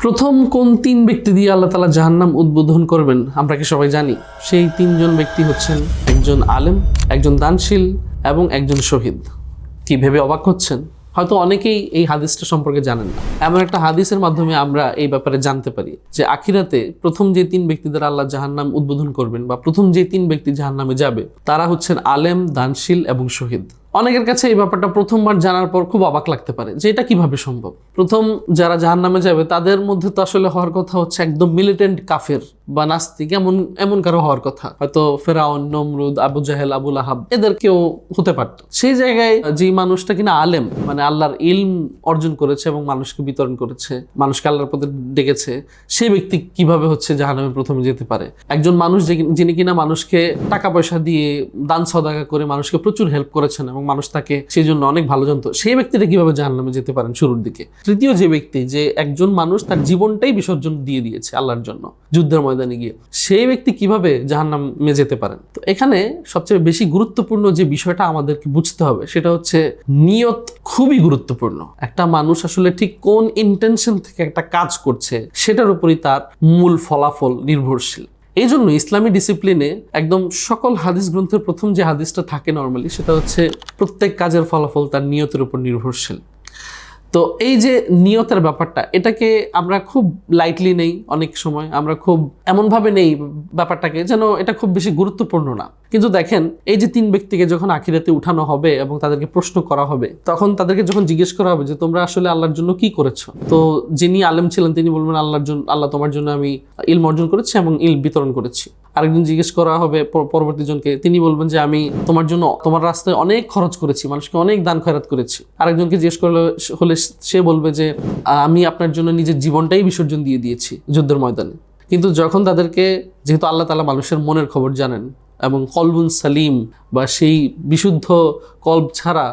প্রথম কোন তিন ব্যক্তি দিয়ে আল্লাহ তাআলা জাহান্নাম উদ্বোধন করবেন আমরা কি সবাই জানি? সেই তিনজন ব্যক্তি হচ্ছেন একজন আলেম, একজন দানশীল এবং একজন শহীদ। কি ভেবে অবাক হচ্ছেন? হয়তো অনেকেই এই হাদিসটা সম্পর্কে জানেন না। এমন একটা হাদিসের মাধ্যমে আমরা এই ব্যাপারে জানতে পারি যে আখিরাতে প্রথম যে তিন ব্যক্তি দ্বারা আল্লাহ জাহান্নাম উদ্বোধন করবেন বা প্রথম যে তিন ব্যক্তি জাহান্নামে যাবে তারা হচ্ছেন আলেম, দানশীল এবং শহীদ। অনেকের কাছে এই ব্যাপারটা প্রথমবার জানার পর খুব অবাক লাগতে পারে যে এটা কিভাবে সম্ভব। প্রথম যারা জাহান্নামে যাবে তাদের মধ্যে তো আসলে হওয়ার কথা হচ্ছে একদম মিলিটেন্ট কাফের বা নাস্তিক, এমন কারো হওয়ার কথা। হয়তো ফেরাউন, নমরুদ, আবু জাহেল, আবুল আহাব এদের কেউ হতে পারত। সেই জায়গায় যে মানুষটা কিনা আলেম, মানে আল্লাহর ইলম অর্জন করেছে এবং মানুষকে বিতরণ করেছে, মানুষকে আল্লাহর পথে ডেকেছে, সেই ব্যক্তি কিভাবে হচ্ছে জাহান্নামে প্রথমে যেতে পারে? একজন মানুষ যিনি কিনা মানুষকে টাকা পয়সা দিয়ে দান সদাকা করে মানুষকে প্রচুর হেল্প করেছেন এবং মানুষ তাকে সেই জন্য অনেক ভালো জানতো, সেই ব্যক্তিটা কিভাবে জাহান্নামে যেতে পারেন শুরুর দিকে? তৃতীয় যে ব্যক্তি, যে একজন মানুষ তার জীবনটাই বিসর্জন দিয়ে দিয়েছে আল্লাহর জন্য যুদ্ধের ময়দানে গিয়ে, সেই ব্যক্তি কিভাবে জাহান্নামে যেতে পারেন? তো এখানে সবচেয়ে বেশি গুরুত্বপূর্ণ যে বিষয়টা আমাদেরকে বুঝতে হবে সেটা হচ্ছে নিয়ত। খুবই গুরুত্বপূর্ণ। একটা মানুষ আসলে ঠিক কোন ইন্টেনশন থেকে একটা কাজ করছে সেটার উপরই তার মূল ফলাফল নির্ভরশীল। এই জন্য ইসলামী ডিসিপ্লিনে একদম সকল হাদিস গ্রন্থের প্রথম যে হাদিসটা থাকে নর্মালি, সেটা হচ্ছে প্রত্যেক কাজের ফলাফল তার নিয়তের উপর নির্ভরশীল। তো এই যে নিয়তের ব্যাপারটা, এটাকে আমরা খুব লাইটলি নেই। অনেক সময় আমরা খুব এমনভাবে নেই ব্যাপারটাকে যেন এটা খুব বেশি গুরুত্বপূর্ণ না। কিন্তু দেখেন, এই যে তিন ব্যক্তিকে যখন আখিরাতে উঠানো হবে এবং তাদেরকে প্রশ্ন করা হবে, তখন তাদেরকে যখন জিজ্ঞেস করা হবে যে তোমরা আসলে আল্লাহর জন্য কি করেছো, তো যিনি আলেম ছিলেন তিনি বলবেন আল্লাহ তোমার জন্য আমি ইলম অর্জন করেছি এবং ইলম বিতরণ করেছি। আরেকজন জিজ্ঞেস করা হবে পরবর্তী জনকে, তিনি বলবেন যে আমি তোমার জন্য তোমার রাস্তায় অনেক খরচ করেছি, মানুষকে অনেক দান খয়রাত করেছি। আরেকজনকে জিজ্ঞেস হলে সে বলবে যে আমি আপনার জন্য নিজের জীবনটাই বিসর্জন দিয়ে দিয়েছি যুদ্ধের ময়দানে। কিন্তু যখন তাদেরকে, যেহেতু আল্লাহ তাআলা মানুষের মনের খবর জানেন এবং কলবুন সালিম বা সেই বিশুদ্ধ কলব ছাড়া,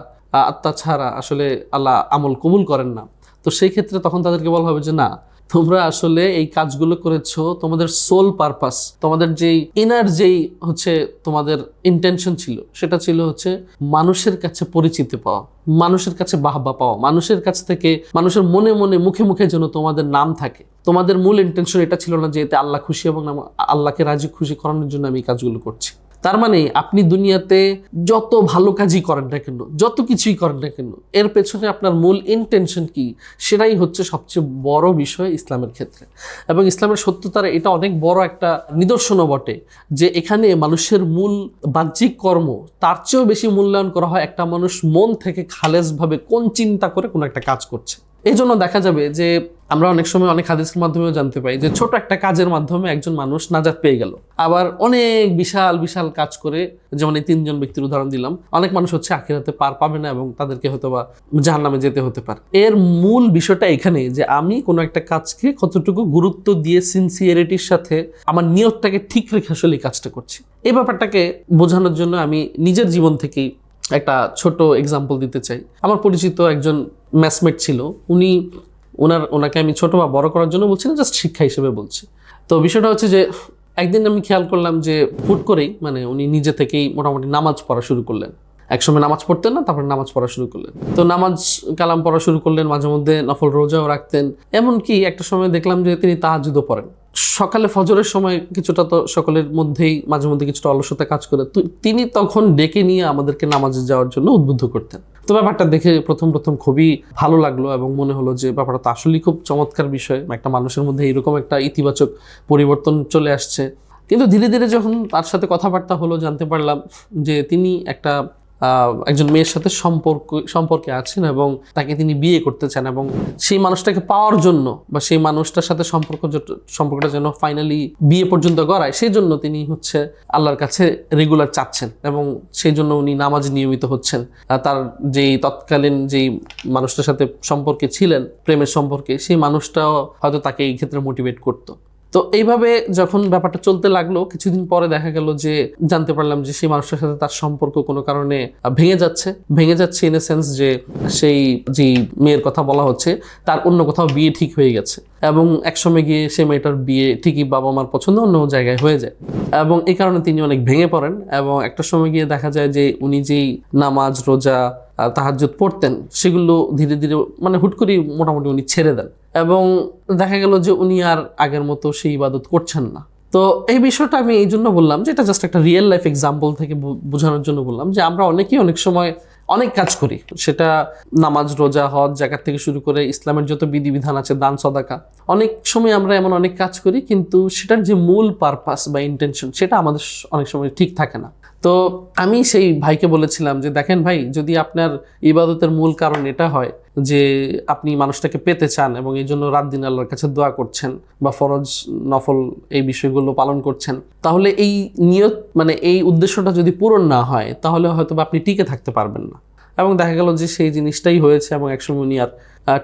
আত্মা ছাড়া আসলে আল্লাহ আমল কবুল করেন না, তো সেই ক্ষেত্রে তখন তাদেরকে বলা হবে যে না, তোমরা আসলে এই কাজগুলো করেছো তোমাদের সোল পারপাস, তোমাদের যেই ইনার যেই হচ্ছে তোমাদের ইন্টেনশন ছিল, সেটা ছিল হচ্ছে মানুষের কাছে পরিচিতি পাওয়া, মানুষের কাছে বাহবা পাওয়া, মানুষের কাছ থেকে মানুষের মনে মনে মুখে মুখে যেন তোমাদের নাম থাকে। তোমাদের মূল ইন্টেনশন এটা ছিল না যে এতে আল্লাহ খুশি এবং আল্লাহকে রাজি খুশি করানোর জন্য আমি এই কাজগুলো করছি। তার মানে আপনি দুনিয়াতে যত ভালো কাজই করেন না কেন, যত কিছুই করেন না কেন, এর পেছনে আপনার মূল ইন্টেনশন কি, সেটাই হচ্ছে সবচেয়ে বড় বিষয় ইসলামের ক্ষেত্রে। এবং ইসলামের সত্যতার এটা অনেক বড় একটা নিদর্শনও বটে যে এখানে মানুষের মূল বাহ্যিক কর্ম তার চেয়েও বেশি মূল্যায়ন করা হয় একটা মানুষ মন থেকে খালেজভাবে কোন চিন্তা করে কোনো একটা কাজ করছে। এই জন্য দেখা যাবে যে আমরা অনেক সময় অনেক হাদিসের মাধ্যমেও জানতে পাই যে ছোট একটা কাজের মাধ্যমে একজন মানুষ নাজাত পেয়ে গেল। আবার অনেক বিশাল বিশাল কাজ করে, যেমন এই তিনজন ব্যক্তির উদাহরণ দিলাম, অনেক মানুষ হচ্ছে আখিরাতে পার পাবে না এবং তাদেরকে হয়তো বা জাহান্নামে যেতে হতে পারে। এর মূল বিষয়টা এখানে যে আমি কোনো একটা কাজকে কতটুকু গুরুত্ব দিয়ে সিনসিয়ারিটির সাথে আমার নিয়তটাকে ঠিক রেখে আসলে এই কাজটা করছি। এই ব্যাপারটাকে বোঝানোর জন্য আমি নিজের জীবন থেকেই একটা ছোট এক্সাম্পল দিতে চাই। আমার পরিচিত একজন ম্যাথমেট ছিল, ওনাকে আমি ছোট বা বড় করার জন্য বলছি না, জাস্ট শিক্ষা হিসেবে বলছি। তো বিষয়টা হচ্ছে যে একদিন আমি খেয়াল করলাম যে হুট করেই উনি নিজে থেকেই মোটামুটি নামাজ পড়া শুরু করলেন। একসময় নামাজ পড়তেন না, তারপরে নামাজ পড়া শুরু করলেন। তো নামাজ কালাম পড়া শুরু করলেন, মাঝে মধ্যে নফল রোজাও রাখতেন। এমনকি একটা সময় দেখলাম যে তিনি তাহাজ্জুদও পড়েন। সকালে ফজরের সময় কিছুটা তো সকলের মধ্যেই মাঝে মধ্যে কিছুটা অলসতা কাজ করে, তিনি তখন ডেকে নিয়ে আমাদেরকে নামাজে যাওয়ার জন্য উদ্বুদ্ধ করতেন। তো ব্যাপারটা দেখে প্রথম খুবই ভালো লাগলো এবং মনে হলো যে ব্যাপারটা তো আসলেই খুব চমৎকার বিষয়, একটা মানুষের মধ্যে এরকম একটা ইতিবাচক পরিবর্তন চলে আসছে। কিন্তু ধীরে ধীরে যখন তার সাথে কথাবার্তা হলো, জানতে পারলাম যে তিনি একজন মেয়ের সাথে সম্পর্কে আছেন এবং তাকে তিনি বিয়ে করতে চান, এবং সেই মানুষটাকে পাওয়ার জন্য বা সেই মানুষটার সাথে সম্পর্কটা যেন ফাইনালি বিয়ে পর্যন্ত গড়ায়, সেই জন্য তিনি হচ্ছে আল্লাহর কাছে রেগুলার চাচ্ছেন এবং সেই জন্য উনি নামাজ নিয়মিত হচ্ছেন। তার যেই তৎকালীন যেই মানুষটার সাথে সম্পর্কে ছিলেন, প্রেমের সম্পর্কে, সেই মানুষটাও হয়তো তাকে এই ক্ষেত্রে মোটিভেট করতো। তো এইভাবে যখন ব্যাপারটা চলতে লাগলো, কিছুদিন পরে দেখা গেল যে জানতে পারলাম যে সেই মানুষটার সাথে তার সম্পর্ক কোনো কারণে ভেঙে যাচ্ছে ইন এ সেন্স যে সেই যে মেয়ের কথা বলা হচ্ছে তার অন্য কোথাও বিয়ে ঠিক হয়ে গেছে, এবং একসময় গিয়ে সেই মেয়েটার বিয়ে ঠিকই বাবা মার পছন্দ অন্য জায়গায় হয়ে যায়, এবং এই কারণে তিনি অনেক ভেঙে পড়েন। এবং একটা সময় গিয়ে দেখা যায় যে উনি যেই নামাজ রোজা তাহাজ্জুদ পড়তেন সেগুলো ধীরে ধীরে হুট করেই মোটামুটি উনি ছেড়ে দেন এবং দেখা গেল যে উনি আর আগের মতো সেই ইবাদত করছেন না। তো এই বিষয়টা আমি এই জন্য বললাম যে এটা জাস্ট একটা রিয়েল লাইফ এক্সাম্পল থেকে বোঝানোর জন্য বললাম যে আমরা অনেকেই অনেক সময় অনেক কাজ করি, সেটা নামাজ, রোজা, হজ, জাকাত থেকে শুরু করে ইসলামের যত বিধিবিধান আছে, দান, সদাকা, অনেক সময় আমরা এমন অনেক কাজ করি কিন্তু সেটার যে মূল পারপাস বা ইন্টেনশন সেটা আমাদের অনেক সময় ঠিক থাকে না। তো আমি সেই ভাইকে বলেছিলাম যে দেখেন ভাই, যদি আপনার ইবাদতের মূল কারণ এটা হয় যে আপনি মানুষটাকে পেতে চান এবং এই জন্য রাত দিন আল্লাহর কাছে দোয়া করছেন বা ফরজ নফল এই বিষয়গুলো পালন করছেন, তাহলে এই নিয়ত মানে এই উদ্দেশ্যটা যদি পূরণ না হয় তাহলে হয়তো বা আপনি টিকে থাকতে পারবেন না। এবং দেখা গেল যে সেই জিনিসটাই হয়েছে এবং একসময় উনি আর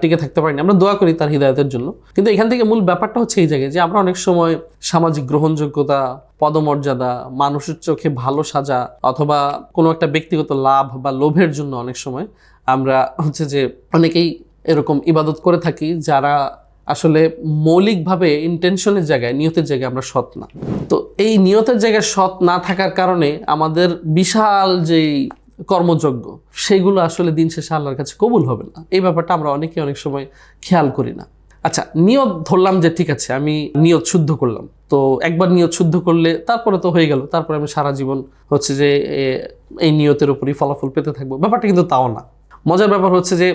টিকে থাকতে পারেনি। আমরা দোয়া করি তার হিদায়তের জন্য, কিন্তু এখান থেকে মূল ব্যাপারটা হচ্ছে এই জায়গায় যে আমরা অনেক সময় সামাজিক গ্রহণযোগ্যতা, পদমর্যাদা, মানুষের চোখে ভালো সাজা অথবা কোনো একটা ব্যক্তিগত লাভ বা লোভের জন্য অনেক সময় আমরা হচ্ছে যে অনেকেই এরকম ইবাদত করে থাকি যারা আসলে মৌলিকভাবে ইন্টেনশনের জায়গায়, নিয়তের জায়গায় আমরা সৎ না। তো এই নিয়তের জায়গায় সৎ না থাকার কারণে আমাদের বিশাল যেই কর্মযজ্ঞ সেগুলো আসলে দিন শেষে আল্লাহর কাছে কবুল হবে না। এই ব্যাপারটা আমরা অনেকে অনেক সময় খেয়াল করি না। আচ্ছা, নিয়ত ধরলাম যে ঠিক আছে আমি নিয়ত শুদ্ধ করলাম, তো একবার নিয়ত শুদ্ধ করলে তারপরে তো হয়ে গেল, তারপরে আমি সারা জীবন হচ্ছে যে এই নিয়তের উপরই ফলাফল পেতে থাকবো। ব্যাপারটা কিন্তু তাও না। মজার ব্যাপার হচ্ছে যে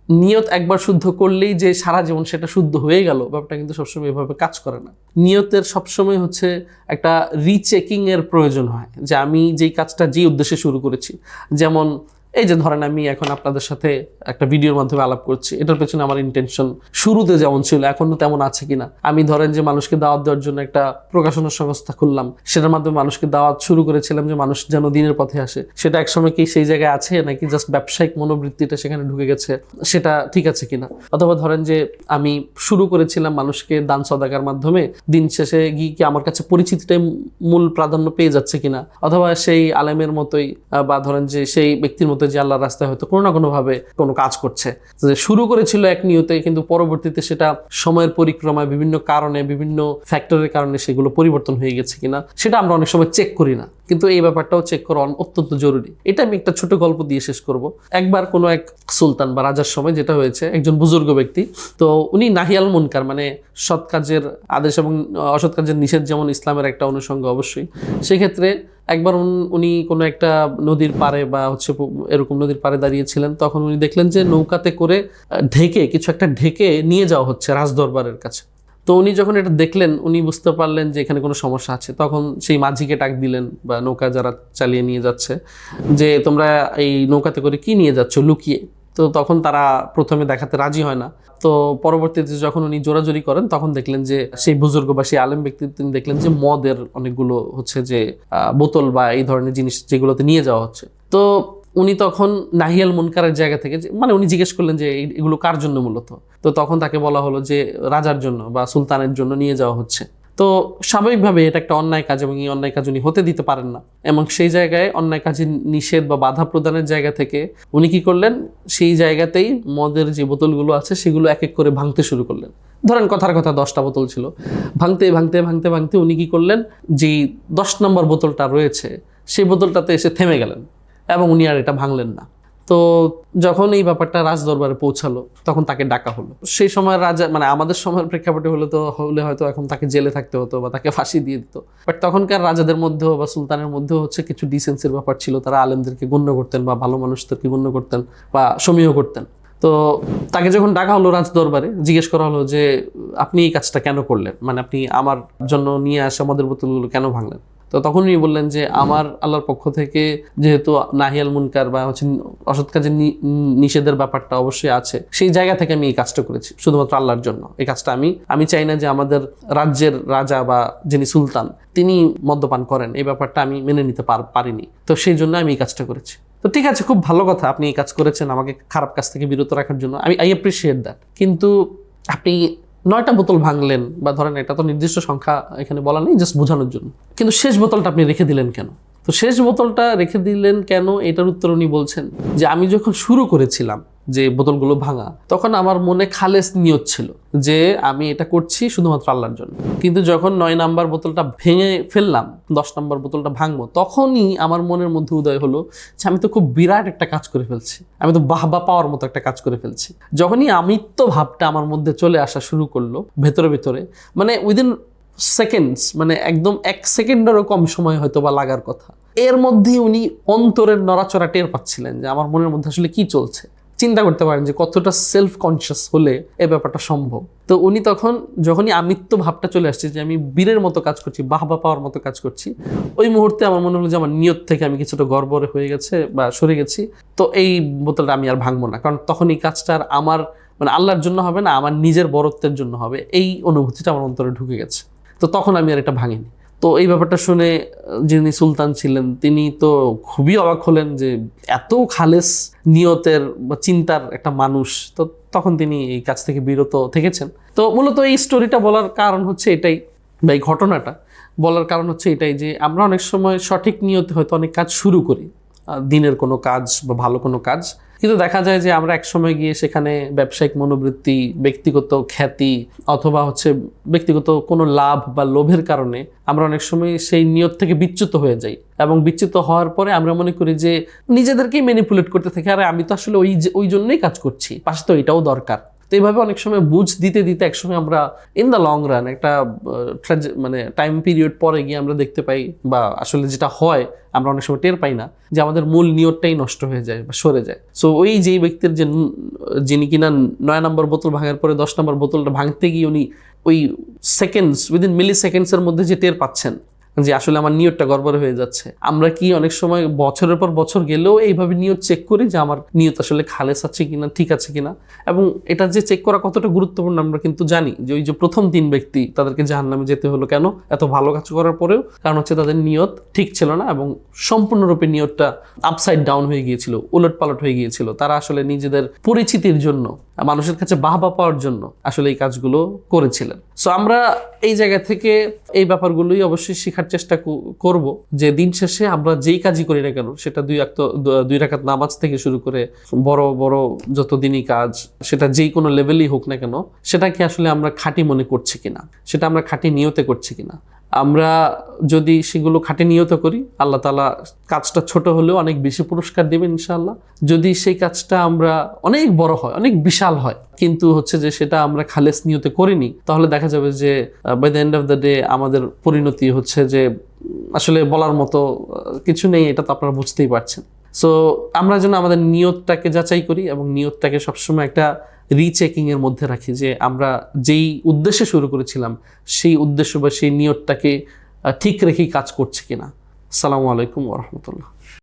নিয়ত একবার শুদ্ধ করলেই যে সারা জীবন সেটা শুদ্ধ হয়ে গেল, ব্যাপারটা কিন্তু সবসময় এভাবে কাজ করে না। নিয়তের সবসময় হচ্ছে একটা রিচেকিং এর প্রয়োজন হয় যে আমি যেই কাজটা যে উদ্দেশ্যে শুরু করেছি, যেমন এই যে ধরেন আমি এখন আপনাদের সাথে একটা ভিডিওর মাধ্যমে আলাপ করছি, এটার পেছনে আমার ইন্টেনশন শুরুতে যেমন ছিল এখনো তেমন আছে কিনা। আমি ধরেন যে মানুষকে দাওয়াত দেওয়ার জন্য একটা প্রকাশনা সংস্থা খুললাম, সেটার মাধ্যমে মানুষকে দাওয়াত শুরু করেছিলাম যে মানুষ যেন দিনের পথে আসে, সেটা একসময় কি সেই জায়গায় আছে নাকি জাস্ট ব্যবসায়িক মনোবৃত্তিটা সেখানে ঢুকে গেছে, সেটা ঠিক আছে কিনা। অথবা ধরেন যে আমি শুরু করেছিলাম মানুষকে দান সদাকার মাধ্যমে, দিন শেষে গিয়ে কি আমার কাছে পরিচিতিটাই মূল প্রাধান্য পেয়ে যাচ্ছে কিনা। অথবা সেই আলেমের মতোই বা ধরেন যে সেই ব্যক্তির মতো যে আল্লাহর রাস্তায় হয়তো কোনো না কোনোভাবে কোনো কাজ করছে, যে শুরু করেছিল এক নিয়তে কিন্তু পরবর্তীতে সেটা সময়ের পরিক্রমায় বিভিন্ন কারণে, বিভিন্ন ফ্যাক্টরের কারণে সেগুলো পরিবর্তন হয়ে গেছে কিনা, সেটা আমরা অনেক সময় চেক করি না। কিন্তু এই ব্যাপারটাও চেক করা অত্যন্ত জরুরি। এটা আমি একটা ছোট গল্প দিয়ে শেষ করব। একবার কোনো এক সুলতান বা রাজার সময় যেটা হয়েছে, একজন বুজুর্গ ব্যক্তি, তো উনি নাহিয়াল মুনকার মানে সৎ কাজের আদেশ এবং অসৎ কাজের নিষেধ যেমন ইসলামের একটা অনুষঙ্গ অবশ্যই, সেক্ষেত্রে একবার উনি কোনো একটা নদীর পাড়ে বা হচ্ছে এরকম নদীর পাড়ে দাঁড়িয়েছিলেন। তখন উনি দেখলেন যে নৌকাতে করে ঢেকে কিছু একটা ঢেকে নিয়ে যাওয়া হচ্ছে রাজদরবারের কাছে। তো উনি যখন এটা দেখলেন উনি বুঝতে পারলেন যে এখানে কোনো সমস্যা আছে। তখন সেই মাঝিকে ডাক দিলেন বা নৌকা যারা চালিয়ে নিয়ে যাচ্ছে যে তোমরা এই নৌকাতে করে কি নিয়ে যাচ্ছ লুকিয়ে। তো তখন তারা প্রথমে দেখাতে রাজি হয় না। তো পরবর্তীতে যখন উনি জোরাজোরি করেন তখন দেখলেন যে সেই বুজুর্গ বা সেই আলেম ব্যক্তি তিনি দেখলেন যে মদের অনেকগুলো হচ্ছে যে বোতল বা এই ধরনের জিনিস যেগুলোতে নিয়ে যাওয়া হচ্ছে। তো উনি তখন নাহিয়াল মুনকারের জায়গা থেকে মানে উনি জিজ্ঞেস করলেন যে এগুলো কার জন্য মূলত। তো তখন তাকে বলা হলো যে রাজার জন্য বা সুলতানের জন্য নিয়ে যাওয়া হচ্ছে। তো স্বাভাবিকভাবে এটা একটা অন্যায় কাজ এবং এই অন্যায় কাজ উনি হতে দিতে পারেন না। এবং সেই জায়গায় অন্যায় কাজে নিষেধ বা বাধা প্রদানের জায়গা থেকে উনি কি করলেন, সেই জায়গাতেই মদের যে বোতলগুলো আছে সেগুলো এক এক করে ভাঙতে শুরু করলেন। ধরেন কথার কথা 10টা বোতল ছিল, ভাঙতে ভাঙতে ভাঙতে ভাঙতে উনি কি করলেন, যেই 10 নম্বর বোতলটা রয়েছে সেই বোতলটাতে এসে থেমে গেলেন এবং উনি আর এটা ভাঙলেন না। তো যখন এই ব্যাপারটা রাজদরবারে পৌঁছালো তখন তাকে ডাকা হলো। সেই সময় রাজা মানে আমাদের সময়ের প্রেক্ষাপটে হলে হয়তো এখন তাকে জেলে থাকতে হতো বা তাকে ফাঁসি দিয়ে দিত। বাট তখনকার রাজাদের মধ্যেও বা সুলতানের মধ্যেও হচ্ছে কিছু ডিসেন্সির ব্যাপার ছিল, তারা আলেমদেরকে গণ্য করতেন বা ভালো মানুষদেরকে গণ্য করতেন বা সমীহ করতেন। তো তাকে যখন ডাকা হলো রাজদরবারে, জিজ্ঞেস করা হলো যে আপনি এই কাজটা কেন করলেন, মানে আপনি আমার জন্য নিয়ে আসা মদের বোতলগুলো কেন ভাঙলেন। তো তখন উনি বললেন যে আমার আল্লাহর পক্ষ থেকে যেহেতু নাহিয়াল মুনকার বা হচ্ছে অসৎ কাজের নিষেধের ব্যাপারটা অবশ্যই আছে, সেই জায়গা থেকে আমি এই কাজটা করেছি শুধুমাত্র আল্লাহর জন্য। এই কাজটা আমি চাই না যে আমাদের রাজ্যের রাজা বা যিনি সুলতান তিনি মদ্যপান করেন, এই ব্যাপারটা আমি মেনে নিতে পারিনি। তো সেই জন্য আমি এই কাজটা করেছি। তো ঠিক আছে, খুব ভালো কথা, আপনি এই কাজ করেছেন আমাকে খারাপ কাজ থেকে বিরত রাখার জন্য, আই অ্যাপ্রিসিয়েট দ্যাট। কিন্তু আপনি 9টা বোতল ভাঙলেন বা ধরেন এটা তো নির্দিষ্ট সংখ্যা এখানে বলা নেই, জাস্ট বোঝানোর জন্য, কিন্তু শেষ বোতলটা আপনি রেখে দিলেন কেন? তো শেষ বোতলটা রেখে দিলেন কেন এটার উত্তর উনি বলছেন যে আমি যখন শুরু করেছিলাম যে বোতলগুলো ভাঙা, তখন আমার মনে খালেস নিয়ত ছিল যে আমি এটা করছি শুধুমাত্র আল্লাহর জন্য। কিন্তু যখন 9 নাম্বার বোতলটা ভেঙে ফেললাম, 10 নাম্বার বোতলটা ভাঙবো, তখনই আমার মনের মধ্যে উদয় হলো যে আমি তো খুব বিরাট একটা কাজ করে ফেলছি, আমি তো বাহবা পাওয়ার মতো একটা কাজ করে ফেলছি। যখনই আমিত্ব ভাবটা আমার মধ্যে চলে আসা শুরু করলো ভেতরে ভেতরে, মানে উইদিন সেকেন্ডস, মানে একদম 1 সেকেন্ডেরও কম সময় হয়তো বা লাগার কথা, এর মধ্যে উনি অন্তরের নড়াচড়া টের পাচ্ছিলেন যে আমার মনের মধ্যে আসলে কি চলছে। চিন্তা করতে পারেন যে কতটা সেলফ কনসিয়াস হলে এই ব্যাপারটা সম্ভব। তো উনি তখন যখনই আমিত্ব ভাবটা চলে আসছে যে আমি বীরের মতো কাজ করছি, বাহবা পাওয়ার মতো কাজ করছি, ওই মুহূর্তে আমার মনে হলো যে আমার নিয়ত থেকে আমি কিছুটা গড়বড়ে হয়ে গেছে বা সরে গেছি। তো এই বোতলটা আমি আর ভাঙবো না, কারণ তখন এই কাজটা আর আমার মানে আল্লাহর জন্য হবে না, আমার নিজের বরত্বের জন্য হবে। এই অনুভূতিটা আমার অন্তরে ঢুকে গেছে। তো তখন আমি আর এটা ভাঙিনি। তো এই ব্যাপারটা শুনে যিনি সুলতান ছিলেন তিনি তো খুবই অবাক হলেন যে এত খালেস নিয়তের বা চিন্তার একটা মানুষ, তো তখন তিনি এই কাজ থেকে বিরত থেকেছেন। তো মূলত এই স্টোরিটা বলার কারণ হচ্ছে এটাই, বা এই ঘটনাটা বলার কারণ হচ্ছে এটাই যে আমরা অনেক সময় সঠিক নিয়তে হয়তো অনেক কাজ শুরু করি, দিনের কোনো কাজ বা ভালো কোনো কাজ, কিন্তু দেখা যায় যে আমরা একসময় গিয়ে সেখানে ব্যবসায়িক মনোবৃত্তি, ব্যক্তিগত খ্যাতি অথবা হচ্ছে ব্যক্তিগত কোনো লাভ বা লোভের কারণে আমরা অনেক সময় সেই নিয়ত থেকে বিচ্যুত হয়ে যাই, এবং বিচ্যুত হওয়ার পরে আমরা মনে করি যে নিজেদেরকেই ম্যানিপুলেট করতে থাকি, আরে আমি তো আসলে ওই জন্যই কাজ করছি, পাশে তো এটাও দরকার। তো এইভাবে অনেক সময় বুঝ দিতে দিতে একসময় আমরা ইন দ্য লং রান একটা মানে টাইম পিরিয়ড পরে গিয়ে আমরা দেখতে পাই, বা আসলে যেটা হয় আমরা অনেক সময় টের পাই না, যে আমাদের মূল নিয়তটাই নষ্ট হয়ে যায় বা সরে যায়। সো ওই যেই ব্যক্তির যিনি কিনা 9 নম্বর বোতল ভাঙার পরে 10 নম্বর বোতলটা ভাঙতে গিয়ে উনি ওই সেকেন্ডস, উইদিন মিলি সেকেন্ডসের মধ্যে যে টের পাচ্ছেন যে আসলে আমার নিয়তটা গড়বড় হয়ে যাচ্ছে। আমরা কি অনেক সময় বছরের পর বছর গেলেও এইভাবে নিয়ত চেক করি যে আমার নিয়ত আসলে খালেস আছে কিনা, ঠিক আছে কিনা। এবং এটা যে চেক করা কতটা গুরুত্বপূর্ণ আমরা কিন্তু জানি, যে ওই যে প্রথম 3 ব্যক্তি তাদেরকে জাহান্নামে যেতে হলো কেন, এত ভালো কাজ করার পরেও, কারণ হচ্ছে তাদের নিয়ত ঠিক ছিল না এবং সম্পূর্ণরূপে নিয়তটা আপসাইড ডাউন হয়ে গিয়েছিল, উলট পালট হয়ে গিয়েছিল। তারা আসলে নিজেদের পরিচিতির জন্য, মানুষের কাছে বাহবা পাওয়ার জন্য আসলে এই কাজগুলো করেছিলেন। সো আমরা এই জায়গা থেকে এই ব্যাপারগুলোই অবশ্যই শেখার চেষ্টা করব, যে দিন শেষে আমরা যেই কাজই করি না কেন, সেটা 2 রাকাত নামাজ থেকে শুরু করে বড় বড় যত দিনই কাজ, সেটা যেই কোনো লেভেলই হোক না কেন, সেটাকে আসলে আমরা খাঁটি মনে করছি কিনা, সেটা আমরা খাঁটি নিয়তে করছি কিনা। আমরা যদি সেগুলো খাঁটি নিয়ত করি, আল্লাহ তাআলা কাজটা ছোট হলেও অনেক বেশি পুরস্কার দেবেন ইনশাআল্লাহ। যদি সেই কাজটা আমরা অনেক বড় হয়, অনেক বিশাল হয়, কিন্তু হচ্ছে যে সেটা আমরা খালেস নিয়তে করিনি, তাহলে দেখা যাবে যে by the end of the day আমাদের পরিণতি হচ্ছে যে আসলে বলার মতো কিছু নেই। এটা তো আপনারা বুঝতেই পারছেন। সো আমরা যেন আমাদের নিয়তটাকে যাচাই করি এবং নিয়তটাকে সবসময় একটা রিচেকিং এর মধ্যে রাখি, যে আমরা যেই উদ্দেশ্যে শুরু করেছিলাম সেই উদ্দেশ্য বা সেই নিয়তটাকে ঠিক রেখেই কাজ করছি কিনা। আসসালামু আলাইকুম ওয়া রাহমাতুল্লাহ।